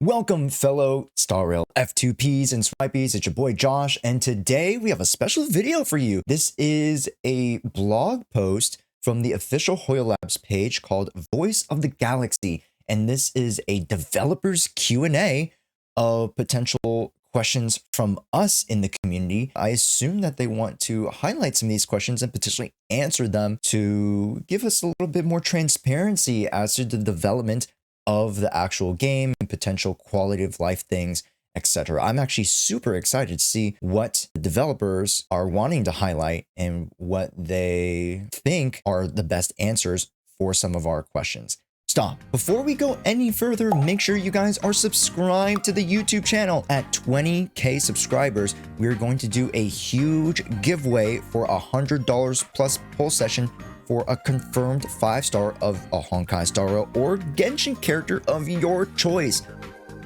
Welcome, fellow Star Rail F2Ps and Swipies. It's your boy Josh, and today we have a special video for you. This is a blog post from the official Hoya Labs page called Voice of the Galaxy, and this is a developer's Q&A of potential questions from us in the community. I assume that they want to highlight some of these questions and potentially answer them to give us a little bit more transparency as to the development of the actual game and potential quality of life things, etc. I'm actually super excited to see what the developers are wanting to highlight and what they think are the best answers for some of our questions. Stop. Before we go any further, make sure you guys are subscribed to the YouTube channel. At 20K subscribers, we're going to do a huge giveaway for a $100 plus pull session for a confirmed 5-star of a Honkai Star Rail or Genshin character of your choice.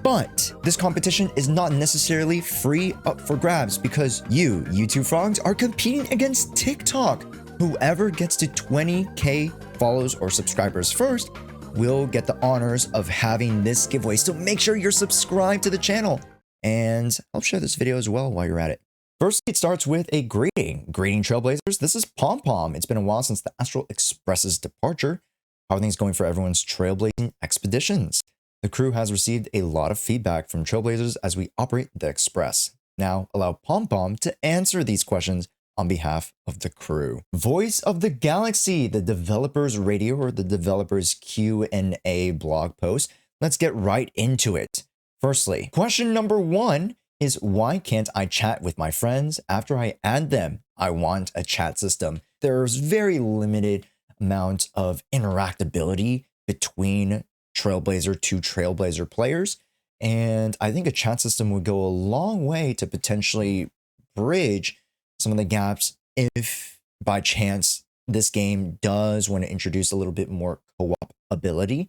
But this competition is not necessarily free up for grabs because you YouTube frogs are competing against TikTok. Whoever gets to 20K follows or subscribers first will get the honors of having this giveaway. So make sure you're subscribed to the channel, and I'll share this video as well while you're at it. First, it starts with a greeting. Greeting, Trailblazers. This is Pom Pom. It's been a while since the Astral Express's departure. How are things going for everyone's trailblazing expeditions? The crew has received a lot of feedback from Trailblazers as we operate the Express. Now, allow Pom Pom to answer these questions on behalf of the crew. Voice of the Galaxy, the developer's radio or the developer's Q&A blog post. Let's get right into it. Firstly, question number 1 is why can't I chat with my friends after I add them? I want a chat system. There's very limited amount of interactability between Trailblazer to Trailblazer players, and I think a chat system would go a long way to potentially bridge some of the gaps if by chance this game does want to introduce a little bit more co-op ability.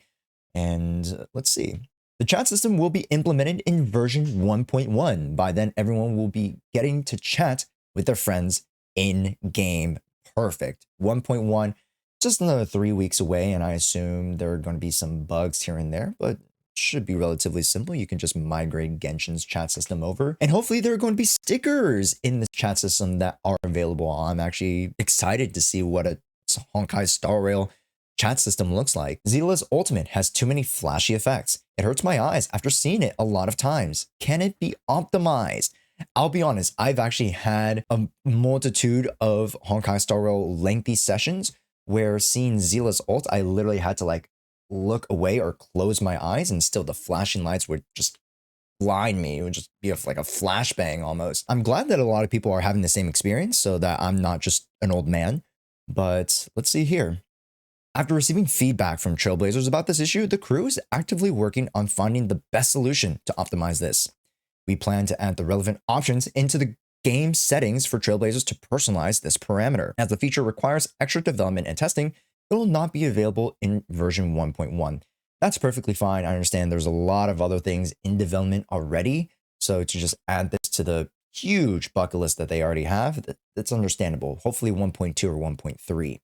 And let's see. The chat system will be implemented in version 1.1. By then, everyone will be getting to chat with their friends in-game. Perfect. 1.1, just another 3 weeks away, and I assume there are going to be some bugs here and there, but should be relatively simple. You can just migrate Genshin's chat system over, and hopefully there are going to be stickers in the chat system that are available. I'm actually excited to see what a Honkai Star Rail chat system looks like. Zila's ultimate has too many flashy effects. It hurts my eyes after seeing it a lot of times. Can it be optimized? I'll be honest, I've actually had a multitude of Honkai Star Rail lengthy sessions where seeing Zila's ult, I literally had to like look away or close my eyes, and still the flashing lights would just blind me. It would just be like a flashbang almost. I'm glad that a lot of people are having the same experience so that I'm not just an old man. But let's see here. After receiving feedback from Trailblazers about this issue, the crew is actively working on finding the best solution to optimize this. We plan to add the relevant options into the game settings for Trailblazers to personalize this parameter. As the feature requires extra development and testing, it will not be available in version 1.1. That's perfectly fine. I understand there's a lot of other things in development already, so to just add this to the huge bucket list that they already have, that's understandable. Hopefully 1.2 or 1.3.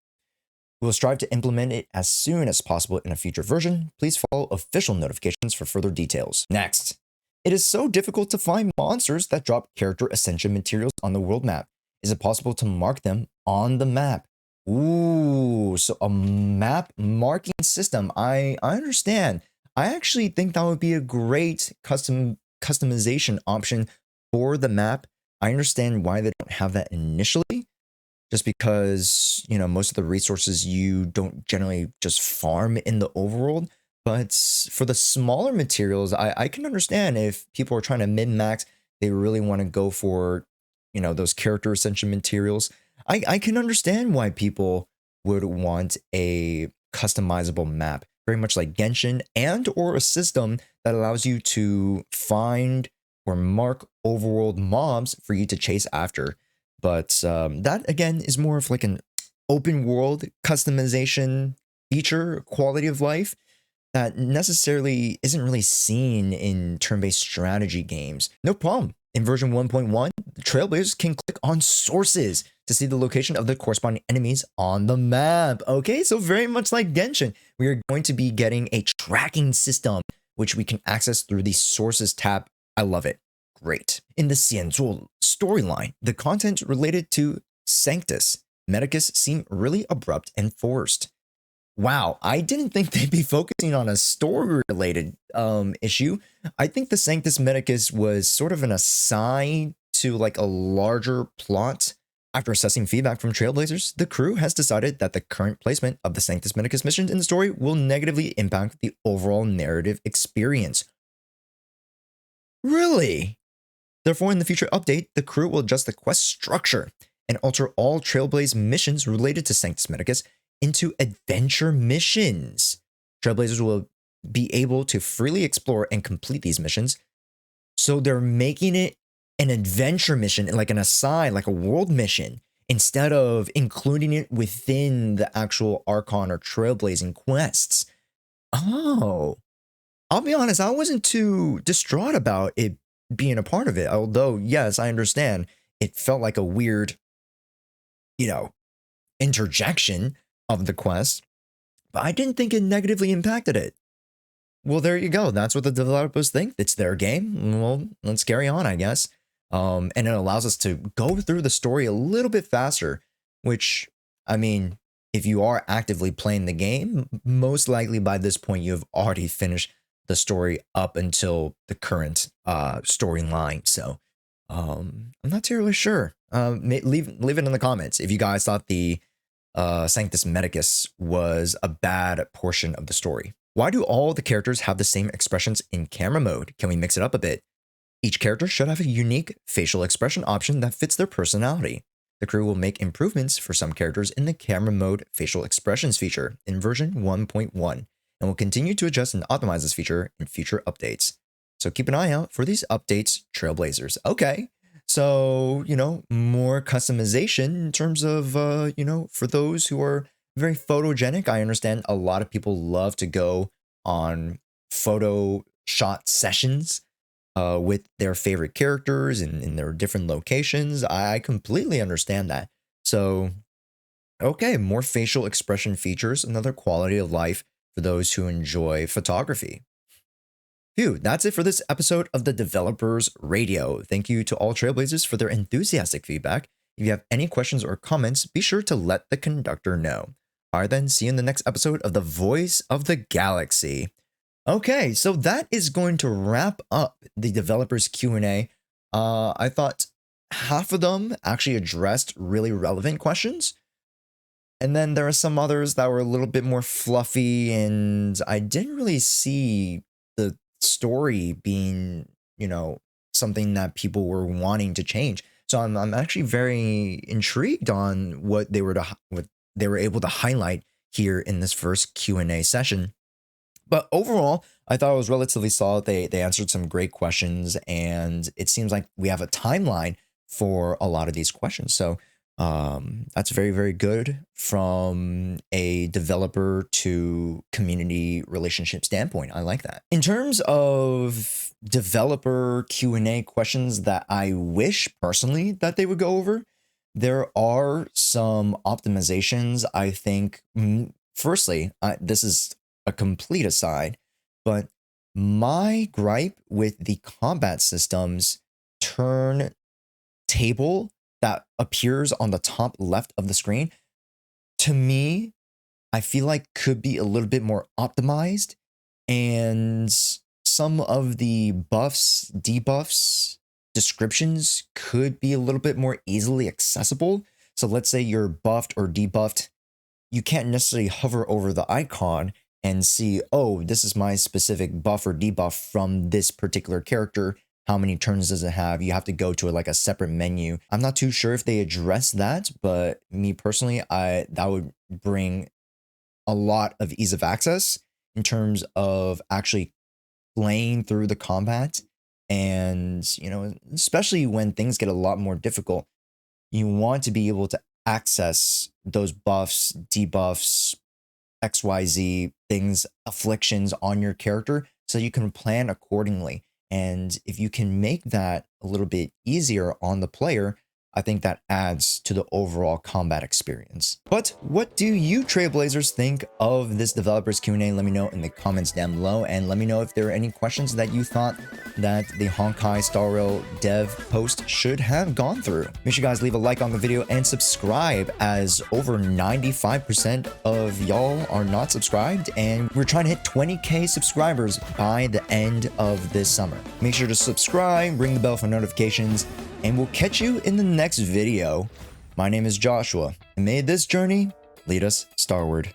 We'll strive to implement it as soon as possible in a future version. Please follow official notifications for further details. Next, it is so difficult to find monsters that drop character ascension materials on the world map. Is it possible to mark them on the map? Ooh, so a map marking system. I understand. I actually think that would be a great customization option for the map. I understand why they don't have that initially. Just because, you know, most of the resources you don't generally just farm in the overworld. But for the smaller materials, I can understand if people are trying to min-max, they really want to go for, you know, those character ascension materials. I can understand why people would want a customizable map, very much like Genshin, and or a system that allows you to find or mark overworld mobs for you to chase after. But that, again, is more of like an open world customization feature, quality of life, that necessarily isn't really seen in turn-based strategy games. No problem. In version 1.1, the Trailblazers can click on sources to see the location of the corresponding enemies on the map. Okay, so very much like Genshin, we are going to be getting a tracking system which we can access through the Sources tab. I love it. Great. In the Xianzuo storyline, the content related to Sanctus Medicus seemed really abrupt and forced. Wow, I didn't think they'd be focusing on a story-related issue. I think the Sanctus Medicus was sort of an aside to like a larger plot. After assessing feedback from Trailblazers, the crew has decided that the current placement of the Sanctus Medicus missions in the story will negatively impact the overall narrative experience. Really? Therefore, in the future update, the crew will adjust the quest structure and alter all Trailblaze missions related to Sanctus Medicus into adventure missions. Trailblazers will be able to freely explore and complete these missions. So they're making it an adventure mission, like an aside, like a world mission, instead of including it within the actual Archon or Trailblazing quests. Oh, I'll be honest, I wasn't too distraught about it being a part of it. Although, yes, I understand it felt like a weird, interjection of the quest, but I didn't think it negatively impacted it. Well, there you go. That's what the developers think. It's their game. Well, let's carry on, I guess. And it allows us to go through the story a little bit faster, which, I mean, if you are actively playing the game, most likely by this point you have already finished the story up until the current storyline. So I'm not terribly sure. Leave it in the comments if you guys thought the Sanctus Medicus was a bad portion of the story. Why do all the characters have the same expressions in camera mode? Can we mix it up a bit? Each character should have a unique facial expression option that fits their personality. The crew will make improvements for some characters in the camera mode facial expressions feature in version 1.1 and will continue to adjust and optimize this feature in future updates. So keep an eye out for these updates, Trailblazers. Okay. So, more customization in terms of, for those who are very photogenic. I understand a lot of people love to go on photo shot sessions with their favorite characters and in their different locations. I completely understand that. So, okay, more facial expression features, another quality of life for those who enjoy photography. Phew, that's it for this episode of the Developers Radio. Thank you to all Trailblazers for their enthusiastic feedback. If you have any questions or comments, be sure to let the conductor know. All right, then, see you in the next episode of The Voice of the Galaxy. Okay, so that is going to wrap up the Developers Q&A. I thought half of them actually addressed really relevant questions. And then there are some others that were a little bit more fluffy, and I didn't really see the story being, something that people were wanting to change. So I'm actually very intrigued on what they were able to highlight here in this first Q&A session. But overall, I thought it was relatively solid. They answered some great questions, and it seems like we have a timeline for a lot of these questions. So that's very, very good from a developer to community relationship standpoint. I like that. In terms of developer Q&A questions that I wish personally that they would go over, there are some optimizations. I think, firstly, this is a complete aside, but my gripe with the combat systems turn table that appears on the top left of the screen, to me, I feel like could be a little bit more optimized, and some of the buffs, debuffs, descriptions could be a little bit more easily accessible. So let's say you're buffed or debuffed, you can't necessarily hover over the icon and see, oh, this is my specific buff or debuff from this particular character. How many turns does it have? You have to go to like a separate menu. I'm not too sure if they address that, but me personally, that would bring a lot of ease of access in terms of actually playing through the combat. And, especially when things get a lot more difficult, you want to be able to access those buffs, debuffs, XYZ things, afflictions on your character so you can plan accordingly. And if you can make that a little bit easier on the player, I think that adds to the overall combat experience. But what do you Trailblazers think of this developer's Q&A? Let me know in the comments down below, and let me know if there are any questions that you thought that the Honkai Star Rail dev post should have gone through. Make sure you guys leave a like on the video and subscribe, as over 95% of y'all are not subscribed, and we're trying to hit 20k subscribers by the end of this summer. Make sure to subscribe, ring the bell for notifications, and we'll catch you in the next video. My name is Joshua, and may this journey lead us starward.